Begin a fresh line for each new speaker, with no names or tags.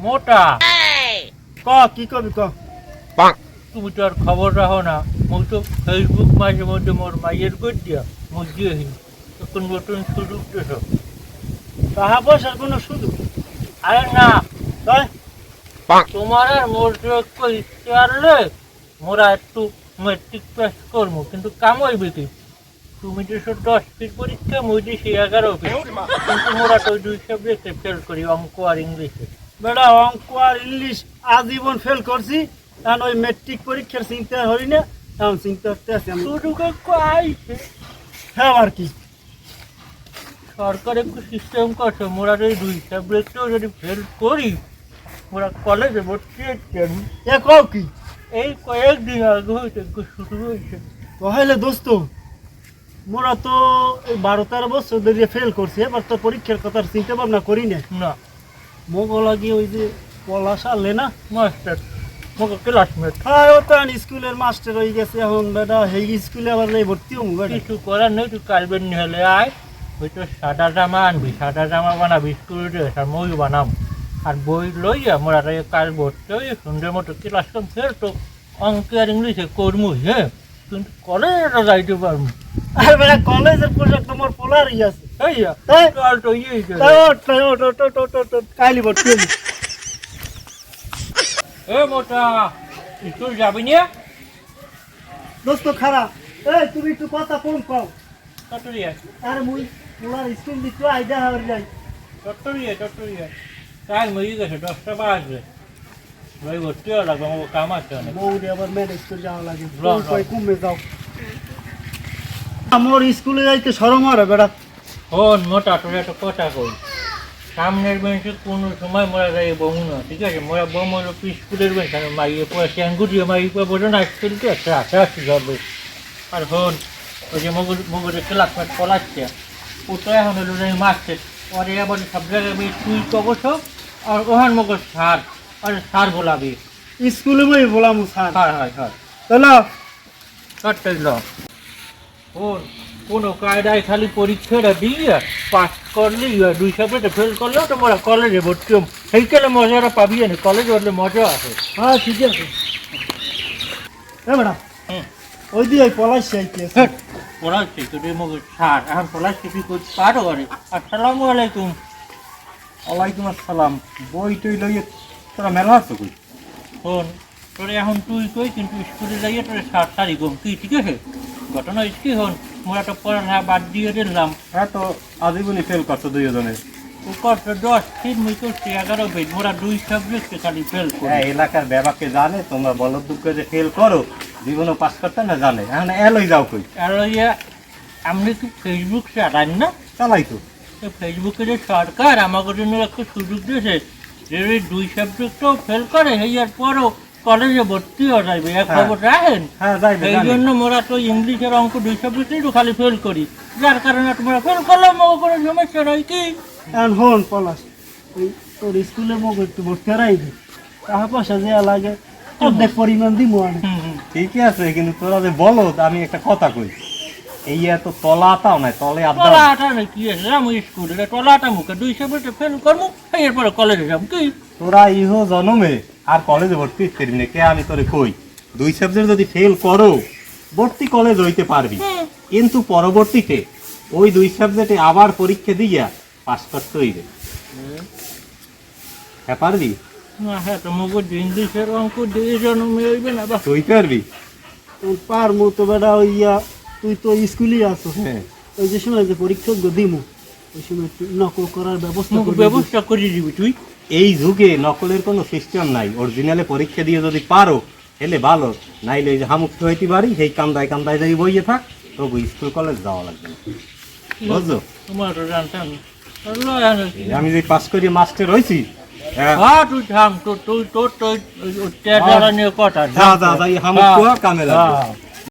মোটা
ক কি কবি ক
তুমি তো আর খবর রাখো না মুই তো ফেসবুক মাঝে মধ্যে মোর মাইয়ের কর দিয়া মুজিয়ে হিন তখন নতুন সুযোগ দেশ
টাকা পয়সার কোনো সুযোগ
আরে না
তাই
তোমার আর মোর যে একটু ইচ্ছে আনলে মোরা একটু মেট্রিক পাস করবো কিন্তু কাম হইবে কি তুমি যেসব 10 ফিট পরীক্ষা মুই দিছি 11 ফিট কিন্তু মোরা তো 2 সাবজেক্টে ফেল করি অঙ্ক আর ইংলিশে
বেটা অঙ্ক আর ইংলিশ আজীবন ফেল করছি কারণ ওই মেট্রিক পরীক্ষার চিন্তা হই না এখন চিন্তা করতে আছি আমি
সুযোগ একটু আইছে
হ্যাঁ আর কি
সরকার একটু সিস্টেম করছে মোরা যদি 2 সাবজেক্টেও যদি ফেল করি মোরা কলেজে ভর্তি হচ্ছে
এ কও কি
এই কয়েকদিন আগে হয়েছে একটু শুরু হয়েছে
তাহলে দোস্ত মোরা তো এই 12-13 বছর ধরে ফেল করছি এবার তো পরীক্ষার কথা চিন্তা ভাবনা করি না
না
মোগো লাগি ওই যে পলাশ আনলে না
মাস্টার মোকে ক্লাসমেট
হ্যাঁ ও তো স্কুলের মাস্টার হয়ে গেছে এখন বেটা এই স্কুলে আবার যাই ভর্তি হবো বেটা
কিছু করার নেই তুই কালবেন নিহলে আয় হয়তো সাদা জামা আনবি সাদা জামা বানাবি স্কুল ড্রেস আর মই বানাম আর বই লইয়া মোরা কাল ভর্তি হয়ে সুন্দর মতো ক্লাস কম ফের তো অঙ্ক আর ইংলিশে করমু হ্যাঁ কিন্তু কলেজে যাইতে পারবো
আর বেটা কলেজের পোশাক তোমার পোলারই আছে
এইয়া
তাই?
চল তো ইয়ে
কাইলি ভর্তি হবি
এ মোটা স্কুল যাবি না
দোস্ত খারাপ এই তুমি একটু কথা কম কও
চট্টরিয়া
আর মুই পোলার স্কুল দিতে আইডা হাওয়ার যাই
চট্টরিয়া টাইম হয়ে গেছে 10টা বাজবে ভাই ভর্তি হওয়া লাগবে আমার কাম আছে অনেক
বউরে আবার ম্যানেজ করে যাওয়া লাগে
ল, ল।
কই কমে যাও আমার স্কুলে যাইতে শরম হয় বেটা
হন মোটা তোর একটা কথা কই সামনের বেঞ্চে কোনো সময় মোরা যাই বমু না ঠিক আছে মোরা বম হলো স্কুলের বেঞ্চ আমি মাইয়ে পড়ে স্যাঙ্গুটিয়ে মাইয়ে পড়ে বোঝো না স্কুলকে একটা আশা আসতে যাবে আর হন ওই যে মগুরে ক্লাসমেট পড়াচ্ছে ও তো এখন হলো মাস্টার পরে আবার সব জায়গায় তুই কবছ আর ওখান মগর সার আর সার বলাবি
স্কুলে মই বলাম স্যার
হয়
চলো
কাটতেই ল ওর কোনো কায়দায় খালি পরীক্ষাটা দিয়ে পাস করলে 2 সাবজেক্টে ফেল করলেও তোমরা কলেজে ভর্তি হম সেইখানে মজাটা পাবি না কলেজে হলে মজা আছে
হ্যাঁ ঠিক আছে এ বেটা
হুম
ওই দিয়ে ওই পলাশ চাইতে
পড়াচ্ছি তোদের মগজ ছাড় এখন পড়াচ্ছি তুই করতে পারো করে আসসালামু আলাইকুম
ওয়ালাইকুম আসসালাম বই টই লইয়ে তোরা মেলা আসছো কই
শোন তোরে এখন তুই কই কিন্তু স্কুলে যাইয়ে তোরে সারি গম তুই ঠিক আছে ঘটনা কি হন মোরা তো পড়া বাদ দিয়ে দিলাম
হ্যাঁ তো আজীবনই ফেল করছো দুইজনে
ও করছে 10 ফিট মুই করছি 11 ফিট মোরা 2 সাবজেক্টে খালি ফেল করি
হ্যাঁ এলাকার ব্যাপারকে জানে তোমরা বলদ দুঃখ যে ফেল করো জীবনও পাস করতে না জানে এখন এলই যাও কই
আর আপনি কি ফেসবুক চালান না
চালাই তো
ফেসবুকে যে সরকার আমাকে জন্য একটা সুযোগ দিয়েছে যে ওই 2 সাবজেক্টও ফেল করে আর পরও কলেজে ভর্তি হয়ে যাবে এক
হ্যাঁ।
খবর রাখেন
হ্যাঁ যাইবে
এই
জানি।
জন্য মোরা তো ইংলিশের অঙ্ক 2 সাবজেক্টেই তো খালি ফেল করি যার কারণে তোমরা ফেল করলে আমাকে কোনো সমস্যা নয় কি
এখন হন পলাশ ওই তোর স্কুলে মোক একটু ভর্তি রাখবি টাকা পয়সা যে লাগে অর্ধেক পরিমাণ দিব আমি
ঠিকই আছে কিন্তু তোরা যে বলো আমি একটা কথা কই এই এত তলাটাও নাই তলে আড্ডা
টলাটা নেই কি আছে আমি স্কুলে টলাটা মুখে 2 সাবজেক্টে ফেল করবো এরপরে কলেজে যাবো কি
তোরা ইহো জন্মে আর কলেজে ভর্তি করি না কে আমি তোরে কই 2 সাবজেক্ট যদি ফেল করো ভর্তি কলেজ হইতে পারবি কিন্তু পরবর্তীতে ওই 2 সাবজেক্টে আবার পরীক্ষা দিয়া পাস করতে হইবে হ্যাঁ পারবি
হ্যাঁ তো মগজ ইংলিশের অঙ্ক দিয়ে জন্মে হইবে না বা
তুই পারবি
পার মু তো বেটা ওই তুই তো স্কুলে আছো
হ্যাঁ
ওই যে সময় যে পরীক্ষা দিমু ওই সময় তুই নকল করার ব্যবস্থা
মুখ
করবি।
ব্যবস্থা করে দিবি তুই
এই যুগে নকলের কোনো সিস্টেম নাই অরিজিনালে পরীক্ষা দিয়ে যদি পারো এলে ভালো নাইলে এই যে হামুক্ত হইতে পারি সেই কান্দায় কান্দায় যাই বইয়ে থাক তবু স্কুল কলেজ যাওয়া লাগবে না বুঝছো
তোমার তো জানতাম
এই আমি যে পাস করি মাস্টার হয়েছি
হ্যাঁ তুই থাম তোর নিয়ে কথা
যা যা যাই হামুক্ত কামে লাগবে
হ্যাঁ